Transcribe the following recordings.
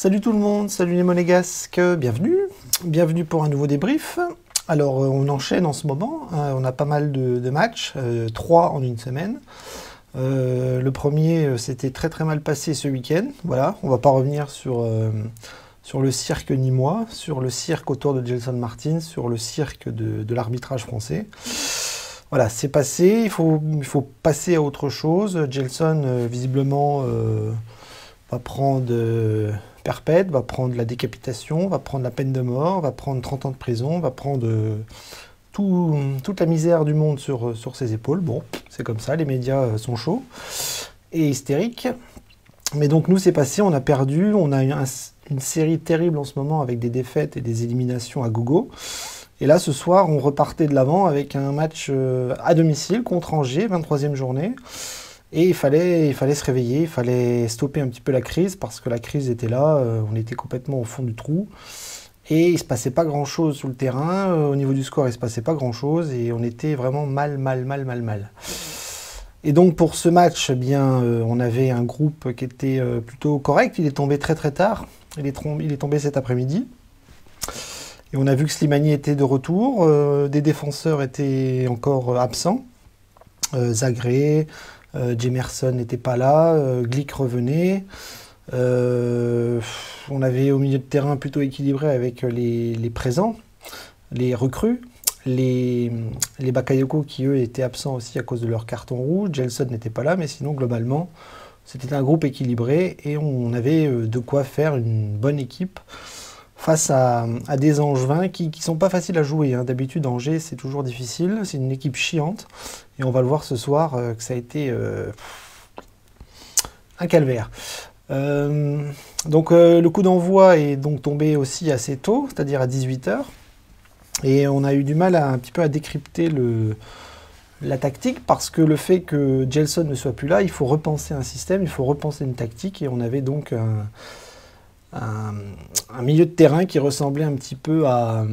Salut tout le monde, salut les monégasques, bienvenue pour un nouveau débrief. Alors on enchaîne en ce moment, hein, on a pas mal de matchs, 3 en une semaine. Le premier s'était très mal passé ce week-end, voilà, on va pas revenir sur le cirque nîmois, sur le cirque autour de Gelson Martins, sur le cirque de l'arbitrage français. Voilà, c'est passé, il faut passer à autre chose. Gelson visiblement va prendre perpète, va prendre la décapitation, va prendre la peine de mort, va prendre 30 ans de prison, va prendre toute la misère du monde sur ses épaules. Bon, c'est comme ça, les médias sont chauds et hystériques. Mais donc nous, c'est passé, on a perdu, on a une série terrible en ce moment avec des défaites et des éliminations à gogo. Et là, ce soir, on repartait de l'avant avec un match à domicile contre Angers, 23e journée. Et il fallait se réveiller, il fallait stopper un petit peu la crise, parce que la crise était là, on était complètement au fond du trou. Et il ne se passait pas grand-chose sur le terrain, au niveau du score, il ne se passait pas grand-chose, et on était vraiment mal. Et donc pour ce match, eh bien, on avait un groupe qui était plutôt correct, il est tombé très tard, il est tombé cet après-midi. Et on a vu que Slimani était de retour, des défenseurs étaient encore absents, Zagré, Jemerson n'était pas là, Glick revenait. On avait au milieu de terrain plutôt équilibré avec les présents, les recrues, les Bakayoko qui eux étaient absents aussi à cause de leur carton rouge. Gelson n'était pas là, mais sinon globalement c'était un groupe équilibré et on avait de quoi faire une bonne équipe face à des Angevins qui ne sont pas faciles à jouer, hein. D'habitude, Angers, c'est toujours difficile. C'est une équipe chiante. Et on va le voir ce soir que ça a été un calvaire. Donc le coup d'envoi est donc tombé aussi assez tôt, c'est-à-dire à 18 h. Et on a eu du mal un petit peu à décrypter la tactique, parce que le fait que Gelson ne soit plus là, il faut repenser un système, il faut repenser une tactique. Et on avait donc un milieu de terrain qui ressemblait un petit peu à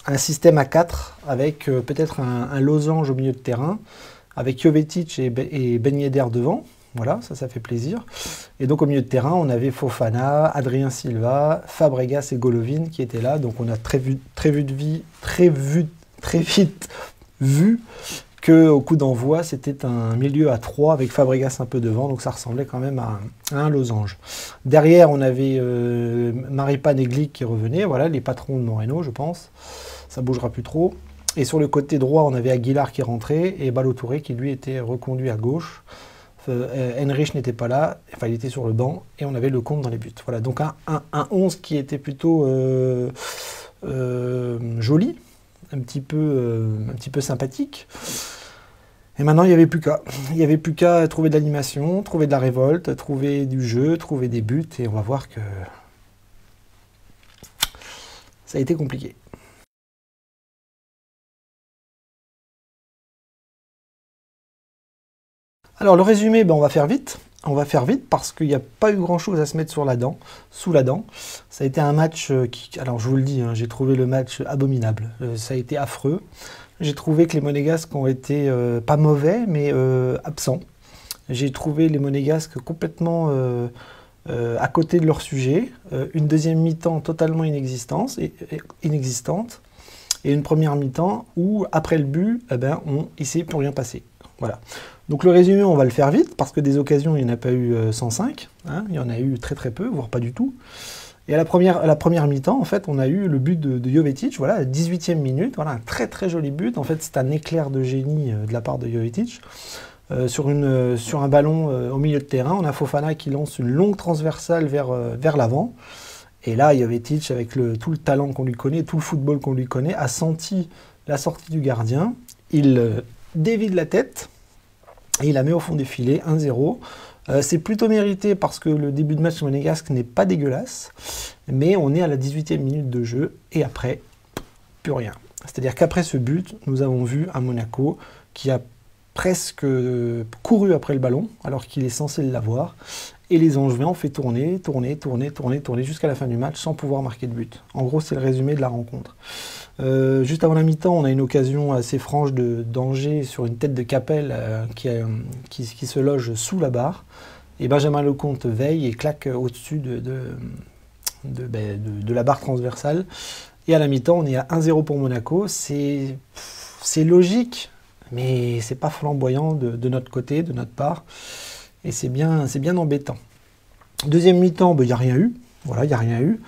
un système à 4 avec peut-être un losange au milieu de terrain avec Jovetic et Ben Yedder devant. Voilà, ça fait plaisir. Et donc au milieu de terrain, on avait Fofana, Adrien Silva, Fabregas et Golovin qui étaient là. Donc on a très vite vu qu'au coup d'envoi, c'était un milieu à 3 avec Fabregas un peu devant, donc ça ressemblait quand même à un losange. Derrière, on avait Maripane et Glick qui revenaient, voilà, les patrons de Moreno, je pense. Ça bougera plus trop. Et sur le côté droit, on avait Aguilar qui rentrait et Ballo-Touré qui, lui, était reconduit à gauche. Henrich n'était pas là, enfin, il était sur le banc, et on avait Lecomte dans les buts. Voilà, donc un 11 qui était plutôt joli, un petit peu sympathique. Et maintenant, il n'y avait plus qu'à. Il n'y avait plus qu'à trouver de l'animation, trouver de la révolte, trouver du jeu, trouver des buts, et on va voir que ça a été compliqué. Alors le résumé, ben, on va faire vite. On va faire vite parce qu'il n'y a pas eu grand-chose à se mettre sous la dent. Ça a été un match qui... Alors je vous le dis, hein, j'ai trouvé le match abominable. Ça a été affreux. J'ai trouvé que les Monégasques ont été pas mauvais, mais absents. J'ai trouvé les Monégasques complètement à côté de leur sujet. Une deuxième mi-temps totalement inexistante. Et une première mi-temps où, après le but, eh ben, il ne s'est plus rien passé. Voilà. Donc le résumé, on va le faire vite, parce que des occasions, il n'y en a pas eu 105. Hein, il y en a eu très peu, voire pas du tout. Et à la première mi-temps, en fait, on a eu le but de Jovetic, voilà, à la 18e minute, voilà, un très joli but. En fait, c'est un éclair de génie de la part de Jovetic. Sur un ballon au milieu de terrain, on a Fofana qui lance une longue transversale vers l'avant. Et là, Jovetic, avec tout le talent qu'on lui connaît, tout le football qu'on lui connaît, a senti la sortie du gardien. Il dévide la tête et il la met au fond des filets, 1-0. C'est plutôt mérité parce que le début de match monégasque n'est pas dégueulasse, mais on est à la 18e minute de jeu et après, plus rien. C'est-à-dire qu'après ce but, nous avons vu un Monaco qui a presque couru après le ballon alors qu'il est censé l'avoir, et les Angevins ont fait tourner jusqu'à la fin du match sans pouvoir marquer de but. En gros, c'est le résumé de la rencontre. Juste avant la mi-temps, on a une occasion assez franche d'Angers sur une tête de Capel qui se loge sous la barre. et Benjamin Lecomte veille et claque au-dessus de la barre transversale. Et à la mi-temps, on est à 1-0 pour Monaco. C'est logique, mais c'est pas flamboyant de notre côté, de notre part. Et c'est bien embêtant. Deuxième mi-temps, il n'y a rien eu. Voilà, il n'y a rien eu.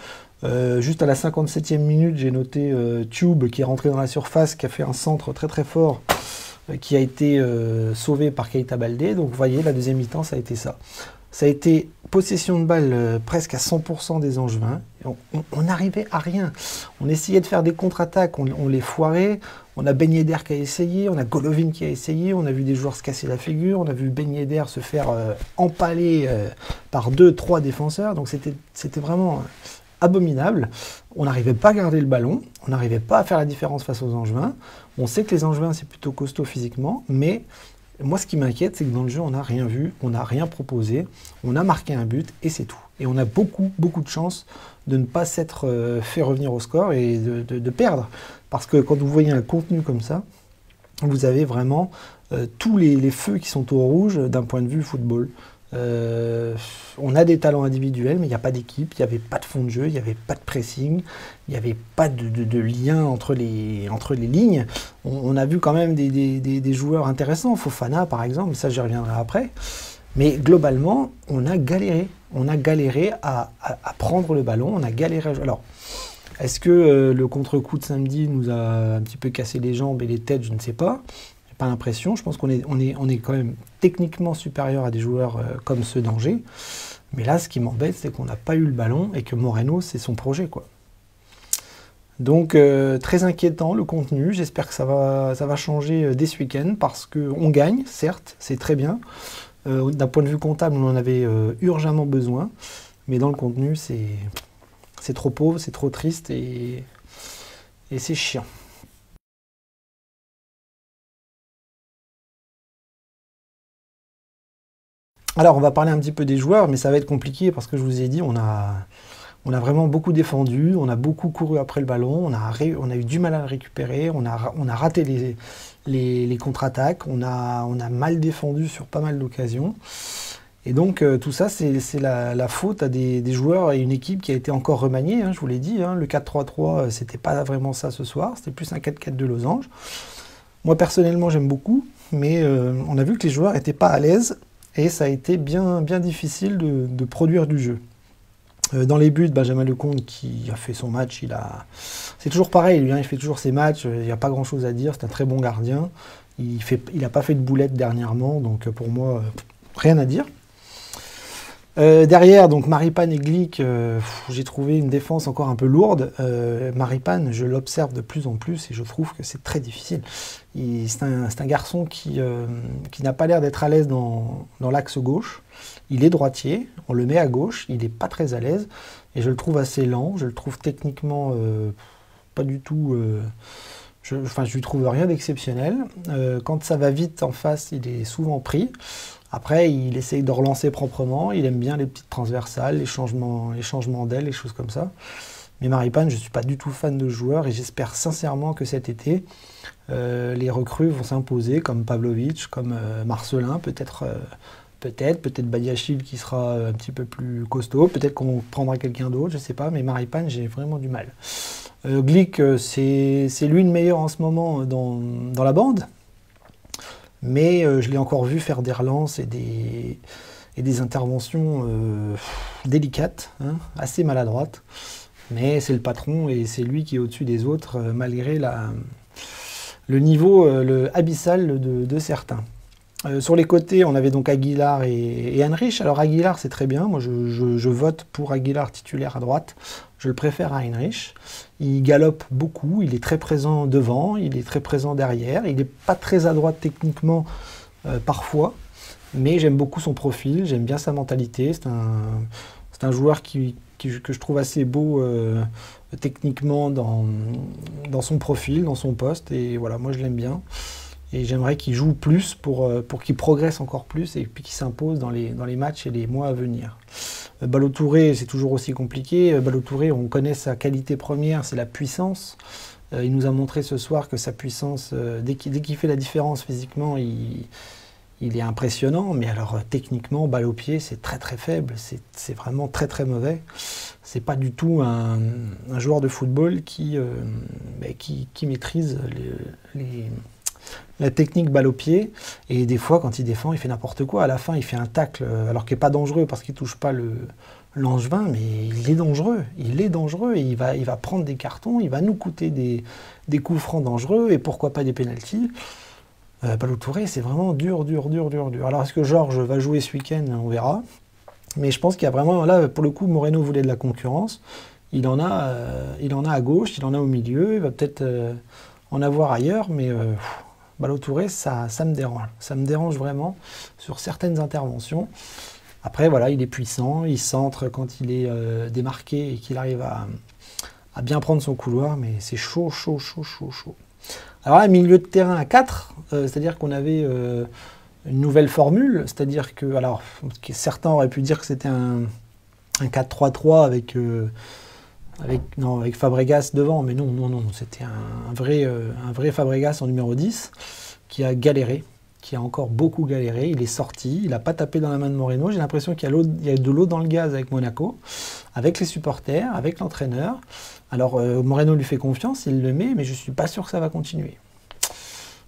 Juste à la 57e minute, j'ai noté Tube qui est rentré dans la surface, qui a fait un centre très très fort, qui a été sauvé par Keita Baldé. Donc vous voyez, la deuxième mi-temps, ça a été ça. Ça a été possession de balle presque à 100% des Angevins. On n'arrivait à rien. On essayait de faire des contre-attaques, on les foirait. On a Ben Yedder qui a essayé, on a Golovin qui a essayé, on a vu des joueurs se casser la figure, on a vu Ben Yedder se faire empaler par 2-3 défenseurs. Donc c'était vraiment abominable. On n'arrivait pas à garder le ballon, on n'arrivait pas à faire la différence face aux Angevins. On sait que les Angevins, c'est plutôt costaud physiquement, mais moi, ce qui m'inquiète, c'est que dans le jeu, on n'a rien vu, on n'a rien proposé, on a marqué un but et c'est tout. Et on a beaucoup de chance de ne pas s'être fait revenir au score et de perdre. Parce que quand vous voyez un contenu comme ça, vous avez vraiment tous les feux qui sont au rouge d'un point de vue football. On a des talents individuels, mais il n'y a pas d'équipe, il n'y avait pas de fond de jeu, il n'y avait pas de pressing, il n'y avait pas de lien entre les lignes. On a vu quand même des joueurs intéressants, Fofana par exemple, ça j'y reviendrai après. Mais globalement, on a galéré. On a galéré à prendre le ballon, on a galéré à jouer. Alors, est-ce que le contre-coup de samedi nous a un petit peu cassé les jambes et les têtes? Je ne sais pas. J'ai pas l'impression. Je pense qu'on est quand même techniquement supérieur à des joueurs comme ceux d'Angers. Mais là, ce qui m'embête, c'est qu'on n'a pas eu le ballon et que Moreno, c'est son projet, quoi. Donc, très inquiétant le contenu. J'espère que ça va changer dès ce week-end parce qu'on gagne, certes, c'est très bien. D'un point de vue comptable, on en avait urgemment besoin. Mais dans le contenu, c'est trop pauvre, c'est trop triste et c'est chiant. Alors, on va parler un petit peu des joueurs, mais ça va être compliqué parce que je vous ai dit, on a vraiment beaucoup défendu, on a beaucoup couru après le ballon, on a eu du mal à le récupérer, on a raté les contre-attaques, on a mal défendu sur pas mal d'occasions. Et donc tout ça, c'est la faute à des joueurs et une équipe qui a été encore remaniée, hein, je vous l'ai dit. Hein, le 4-3-3, c'était pas vraiment ça ce soir, c'était plus un 4-4 de losange. Moi personnellement, j'aime beaucoup, mais on a vu que les joueurs n'étaient pas à l'aise et ça a été bien difficile de produire du jeu. Dans les buts, Benjamin Lecomte qui a fait son match, c'est toujours pareil, lui, hein, il fait toujours ses matchs, il n'y a pas grand chose à dire, c'est un très bon gardien. Il n'a pas fait de boulette dernièrement, donc pour moi, rien à dire. Derrière, donc Maripane et Glick, j'ai trouvé une défense encore un peu lourde. Maripane, je l'observe de plus en plus et je trouve que c'est très difficile. C'est un garçon qui n'a pas l'air d'être à l'aise dans l'axe gauche. Il est droitier, on le met à gauche, il n'est pas très à l'aise et je le trouve assez lent, je le trouve techniquement pas du tout... je lui trouve rien d'exceptionnel. Quand ça va vite en face, il est souvent pris. Après, il essaye de relancer proprement, il aime bien les petites transversales, les changements d'ailes, les choses comme ça. Mais Maripane, je ne suis pas du tout fan de joueur et j'espère sincèrement que cet été, les recrues vont s'imposer comme Pavlovic, comme Marcelin, peut-être Badiachil qui sera un petit peu plus costaud, peut-être qu'on prendra quelqu'un d'autre, je ne sais pas, mais Maripane, j'ai vraiment du mal. Glick, c'est lui le meilleur en ce moment dans la bande. Mais je l'ai encore vu faire des relances et des interventions délicates, hein, assez maladroites. Mais c'est le patron et c'est lui qui est au-dessus des autres, malgré le niveau abyssal de certains. Sur les côtés, on avait donc Aguilar et Heinrich. Alors Aguilar, c'est très bien. Moi, je vote pour Aguilar titulaire à droite. Je le préfère à Heinrich. Il galope beaucoup, il est très présent devant, il est très présent derrière. Il n'est pas très à droite techniquement parfois, mais j'aime beaucoup son profil, j'aime bien sa mentalité. C'est un joueur que je trouve assez beau techniquement dans son profil, dans son poste. Et voilà, moi je l'aime bien. Et j'aimerais qu'il joue plus pour qu'il progresse encore plus et puis qu'il s'impose dans les matchs et les mois à venir. Ballo-Touré, c'est toujours aussi compliqué. Ballo-Touré, on connaît sa qualité première, c'est la puissance. Il nous a montré ce soir que sa puissance, dès qu'il fait la différence physiquement, il il est impressionnant, mais alors techniquement, balle au pied, c'est très très faible, c'est vraiment très très mauvais. C'est pas du tout un joueur de football qui maîtrise la technique balle au pied, et des fois quand il défend, il fait n'importe quoi. À la fin, il fait un tacle, alors qu'il n'est pas dangereux parce qu'il touche pas l'angevin, mais il est dangereux, et il va prendre des cartons, il va nous coûter des coups francs dangereux, et pourquoi pas des pénaltys. Ballo Touré, c'est vraiment dur. Alors est-ce que Georges va jouer ce week-end? On verra. Mais je pense qu'il y a vraiment, là, pour le coup, Moreno voulait de la concurrence. Il en a à gauche, il en a au milieu, il va peut-être en avoir ailleurs, mais Ballo Touré, ça me dérange. Ça me dérange vraiment sur certaines interventions. Après, voilà, il est puissant, il centre quand il est démarqué et qu'il arrive à bien prendre son couloir, mais c'est chaud. Alors là, milieu de terrain à 4, c'est-à-dire qu'on avait une nouvelle formule, c'est-à-dire que, alors, certains auraient pu dire que c'était un 4-3-3 avec Fabregas devant, mais non, c'était un vrai Fabregas en numéro 10 qui a galéré, qui a encore beaucoup galéré. Il est sorti, il n'a pas tapé dans la main de Moreno. J'ai l'impression qu'il y a de l'eau dans le gaz avec Monaco, avec les supporters, avec l'entraîneur. Alors Moreno lui fait confiance, il le met, mais je ne suis pas sûr que ça va continuer.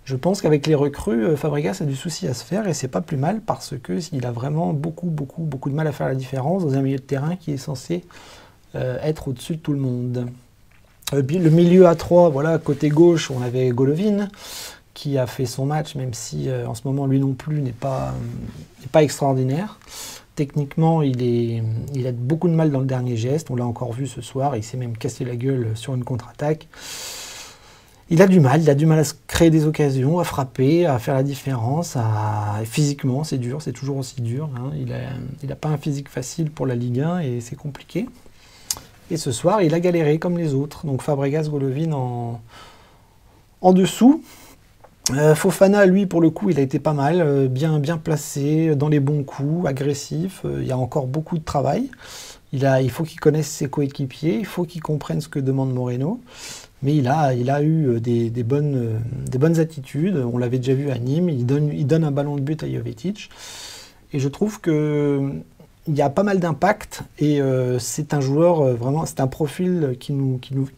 Je pense qu'avec les recrues, Fabregas a du souci à se faire, et c'est pas plus mal parce qu'il a vraiment beaucoup de mal à faire la différence dans un milieu de terrain qui est censé être au-dessus de tout le monde. Le milieu à 3, voilà, côté gauche, on avait Golovin qui a fait son match, même si en ce moment lui non plus n'est pas extraordinaire. Techniquement, il a beaucoup de mal dans le dernier geste, on l'a encore vu ce soir, il s'est même cassé la gueule sur une contre-attaque. Il a du mal à se créer des occasions, à frapper, à faire la différence. Physiquement, c'est dur, c'est toujours aussi dur. Hein. Il n'a pas un physique facile pour la Ligue 1 et c'est compliqué. Et ce soir, il a galéré comme les autres. Donc Fabregas, Golovin en dessous. Fofana, lui, pour le coup, il a été pas mal, bien placé, dans les bons coups, agressif. Il y a encore beaucoup de travail. Il faut qu'il connaisse ses coéquipiers, il faut qu'il comprenne ce que demande Moreno. Mais il a eu des bonnes attitudes. On l'avait déjà vu à Nîmes. Il donne un ballon de but à Jovetic. Et je trouve qu'il y a pas mal d'impact. Et c'est un joueur, vraiment, c'est un profil qui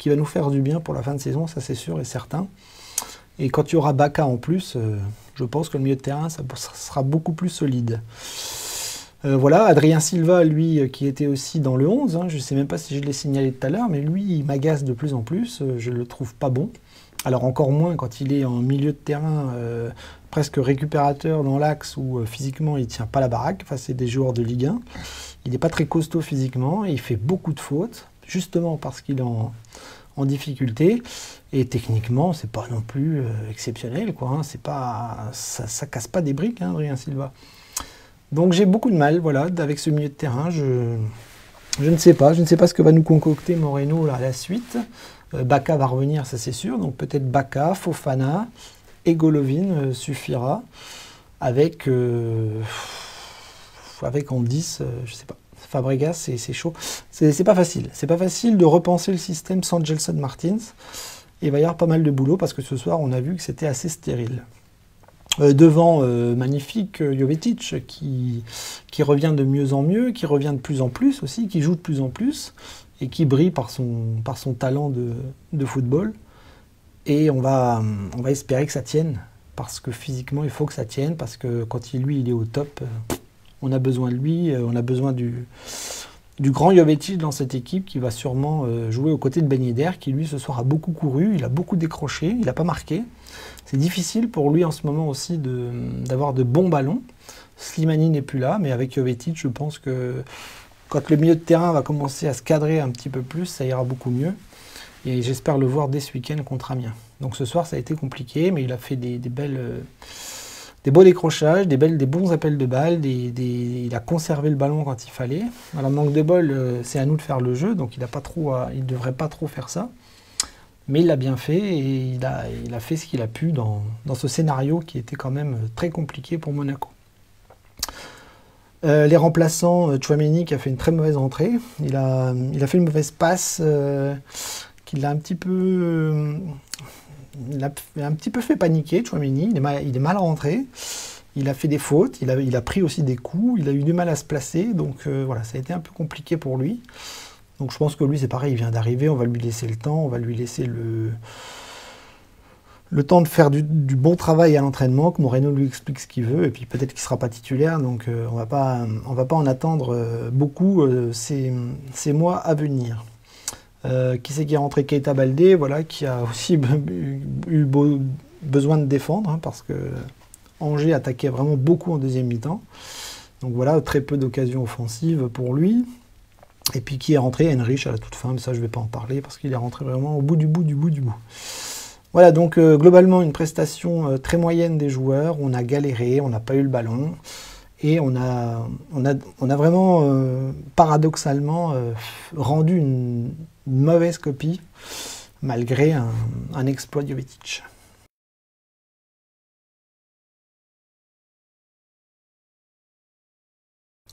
va nous faire du bien pour la fin de saison, ça c'est sûr et certain. Et quand il y aura Bacca en plus, je pense que le milieu de terrain, ça sera beaucoup plus solide. Voilà, Adrien Silva, lui, qui était aussi dans le 11, hein, je ne sais même pas si je l'ai signalé tout à l'heure, mais lui, il m'agace de plus en plus, je ne le trouve pas bon. Alors encore moins quand il est en milieu de terrain, presque récupérateur dans l'axe, où physiquement il ne tient pas la baraque, enfin c'est des joueurs de Ligue 1. Il n'est pas très costaud physiquement, et il fait beaucoup de fautes, justement parce qu'il est en difficulté, et techniquement, c'est pas non plus exceptionnel, quoi, hein, ça casse pas des briques, hein, Adrien Silva. Donc j'ai beaucoup de mal, voilà, avec ce milieu de terrain. Je ne sais pas ce que va nous concocter Moreno là, à la suite. Bacca va revenir, ça c'est sûr. Donc peut-être Bacca, Fofana et Golovin suffira. Avec en 10, je sais pas. Fabregas, c'est chaud. C'est pas facile. C'est pas facile de repenser le système sans Gelson Martins. Et il va y avoir pas mal de boulot parce que ce soir, on a vu que c'était assez stérile. Devant, magnifique Jovetic qui revient de mieux en mieux, qui revient de plus en plus aussi, qui joue de plus en plus et qui brille par son talent de football. Et on va espérer que ça tienne, parce que physiquement il faut que ça tienne, parce que quand il est au top, on a besoin de lui, on a besoin du grand Jovetic dans cette équipe qui va sûrement jouer aux côtés de Ben Yedder, qui lui ce soir a beaucoup couru, il a beaucoup décroché, il n'a pas marqué. C'est difficile pour lui en ce moment aussi d'avoir de bons ballons. Slimani n'est plus là, mais avec Jovetic, je pense que quand le milieu de terrain va commencer à se cadrer un petit peu plus, ça ira beaucoup mieux. Et j'espère le voir dès ce week-end contre Amiens. Donc ce soir, ça a été compliqué, mais il a fait des beaux décrochages, des bons appels de balles, il a conservé le ballon quand il fallait. Alors manque de bol, c'est à nous de faire le jeu, donc il ne devrait pas trop faire ça. Mais il l'a bien fait et il a fait ce qu'il a pu dans ce scénario qui était quand même très compliqué pour Monaco. Les remplaçants, Tchouaméni qui a fait une très mauvaise entrée. Il a fait une mauvaise passe qui l'a un petit peu fait paniquer, Tchouaméni. Il est mal rentré. Il a fait des fautes, il a pris aussi des coups, il a eu du mal à se placer, donc voilà, ça a été un peu compliqué pour lui. Donc je pense que lui c'est pareil, il vient d'arriver, on va lui laisser le temps, on va lui laisser le temps de faire du bon travail à l'entraînement, que Moreno lui explique ce qu'il veut, et puis peut-être qu'il ne sera pas titulaire, donc on va pas en attendre beaucoup ces mois à venir. Qui c'est qui est rentré? Keita Baldé, voilà, qui a aussi eu besoin de défendre, hein, parce que Angers attaquait vraiment beaucoup en deuxième mi-temps. Donc voilà, très peu d'occasions offensives pour lui. Et puis qui est rentré? Henrich à la toute fin, mais ça je ne vais pas en parler, parce qu'il est rentré vraiment au bout du bout du bout du bout. Voilà, donc globalement une prestation très moyenne des joueurs. On a galéré, on n'a pas eu le ballon. Et on a vraiment, paradoxalement, rendu une mauvaise copie, malgré un exploit de Jovetic.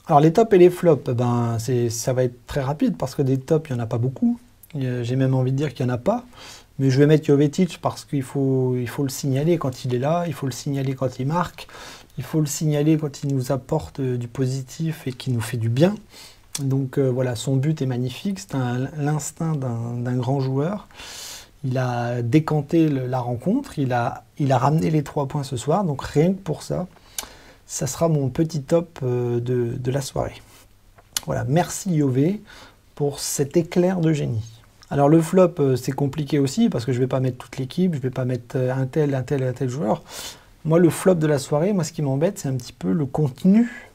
Alors les tops et les flops, ben, ça va être très rapide, parce que des tops, il n'y en a pas beaucoup. J'ai même envie de dire qu'il n'y en a pas. Mais je vais mettre Jovetic parce qu'il faut le signaler quand il est là, il faut le signaler quand il marque, il faut le signaler quand il nous apporte du positif et qui nous fait du bien. Donc voilà, son but est magnifique, c'est l'instinct d'un grand joueur. Il a décanté la rencontre, il a ramené les 3 points ce soir, donc rien que pour ça, ça sera mon petit top de la soirée. Voilà, merci Yové pour cet éclair de génie. Alors le flop, c'est compliqué aussi, parce que je ne vais pas mettre toute l'équipe, je ne vais pas mettre un tel et un tel joueur. Moi, le flop de la soirée, moi, ce qui m'embête, c'est un petit peu le contenu.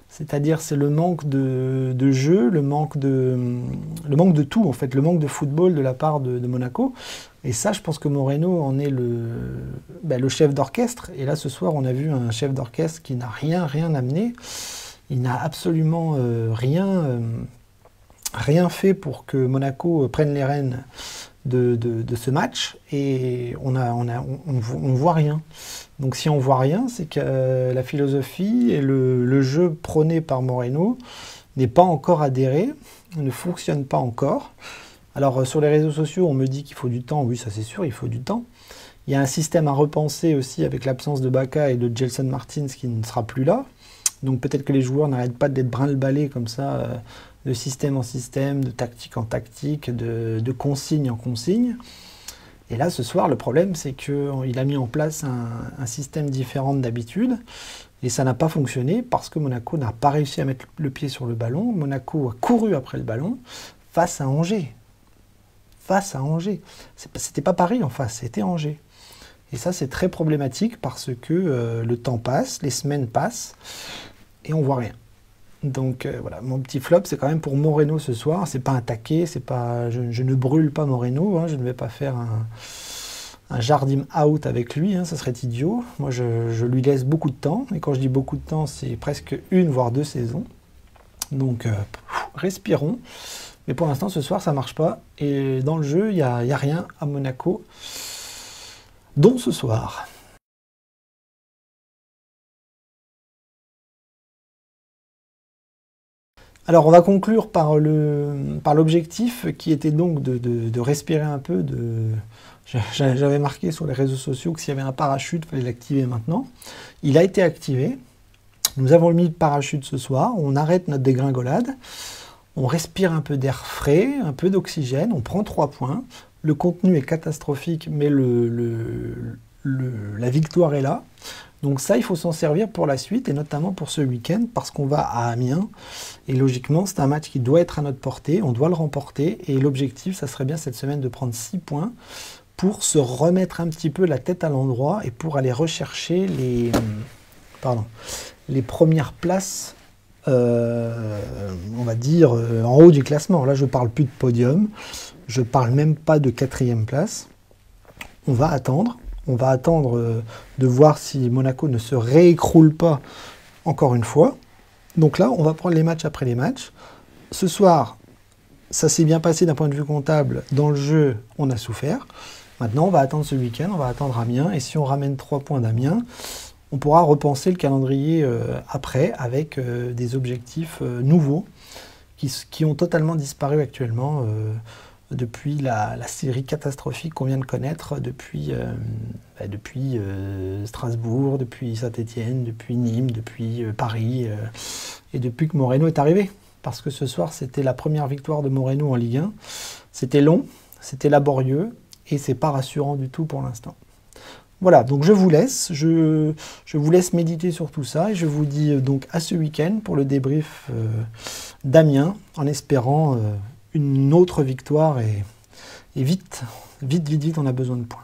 C'est-à-dire, c'est le manque de jeu, le manque de tout, en fait, le manque de football de la part de Monaco. Et ça, je pense que Moreno en est le chef d'orchestre. Et là, ce soir, on a vu un chef d'orchestre qui n'a rien amené. Il n'a absolument rien fait pour que Monaco prenne les rênes de ce match, et on voit rien. Donc si on voit rien, c'est que la philosophie et le jeu prôné par Moreno n'est pas encore adhéré, ne fonctionne pas encore. Alors sur les réseaux sociaux, on me dit qu'il faut du temps. Oui, ça c'est sûr, il faut du temps. Il y a un système à repenser aussi avec l'absence de Bacca et de Gelson Martins qui ne sera plus là. Donc peut-être que les joueurs n'arrêtent pas d'être brin-le-balai comme ça, de système en système, de tactique en tactique, de consigne en consigne. Et là, ce soir, le problème, c'est qu'il a mis en place un système différent d'habitude, et ça n'a pas fonctionné parce que Monaco n'a pas réussi à mettre le pied sur le ballon. Monaco a couru après le ballon face à Angers. Face à Angers. C'était pas Paris en face, c'était Angers. Et ça, c'est très problématique parce que le temps passe, les semaines passent, et on voit rien. Donc voilà, mon petit flop, c'est quand même pour Moreno ce soir. C'est pas un taquet, c'est pas, je ne brûle pas Moreno, hein, je ne vais pas faire un Jardim out avec lui, hein, ça serait idiot. Moi, je lui laisse beaucoup de temps, et quand je dis beaucoup de temps, c'est presque 1 voire 2 saisons. Donc respirons. Mais pour l'instant, ce soir, ça marche pas. Et dans le jeu, il n'y a rien à Monaco, dont ce soir. Alors, on va conclure par l'objectif qui était donc de respirer un peu. J'avais marqué sur les réseaux sociaux que s'il y avait un parachute, il fallait l'activer maintenant. Il a été activé. Nous avons mis le parachute ce soir. On arrête notre dégringolade. On respire un peu d'air frais, un peu d'oxygène. On prend 3 points. Le contenu est catastrophique, mais la victoire est là. Donc ça, il faut s'en servir pour la suite, et notamment pour ce week-end, parce qu'on va à Amiens. Et logiquement, c'est un match qui doit être à notre portée, on doit le remporter. Et l'objectif, ça serait bien cette semaine de prendre 6 points pour se remettre un petit peu la tête à l'endroit et pour aller rechercher les premières places, on va dire, en haut du classement. Là, je ne parle plus de podium, je ne parle même pas de 4e place. On va attendre de voir si Monaco ne se réécroule pas encore une fois. Donc là, on va prendre les matchs après les matchs. Ce soir, ça s'est bien passé d'un point de vue comptable. Dans le jeu, on a souffert. Maintenant, on va attendre ce week-end, on va attendre Amiens. Et si on ramène 3 points d'Amiens, on pourra repenser le calendrier après avec des objectifs nouveaux qui ont totalement disparu actuellement. depuis la série catastrophique qu'on vient de connaître depuis Strasbourg, depuis Saint-Étienne, depuis Nîmes, depuis Paris, et depuis que Moreno est arrivé. Parce que ce soir, c'était la première victoire de Moreno en Ligue 1. C'était long, c'était laborieux, et c'est pas rassurant du tout pour l'instant. Voilà, donc je vous laisse, je vous laisse méditer sur tout ça, et je vous dis donc à ce week-end pour le débrief d'Amiens, en espérant une autre victoire, et vite, on a besoin de points.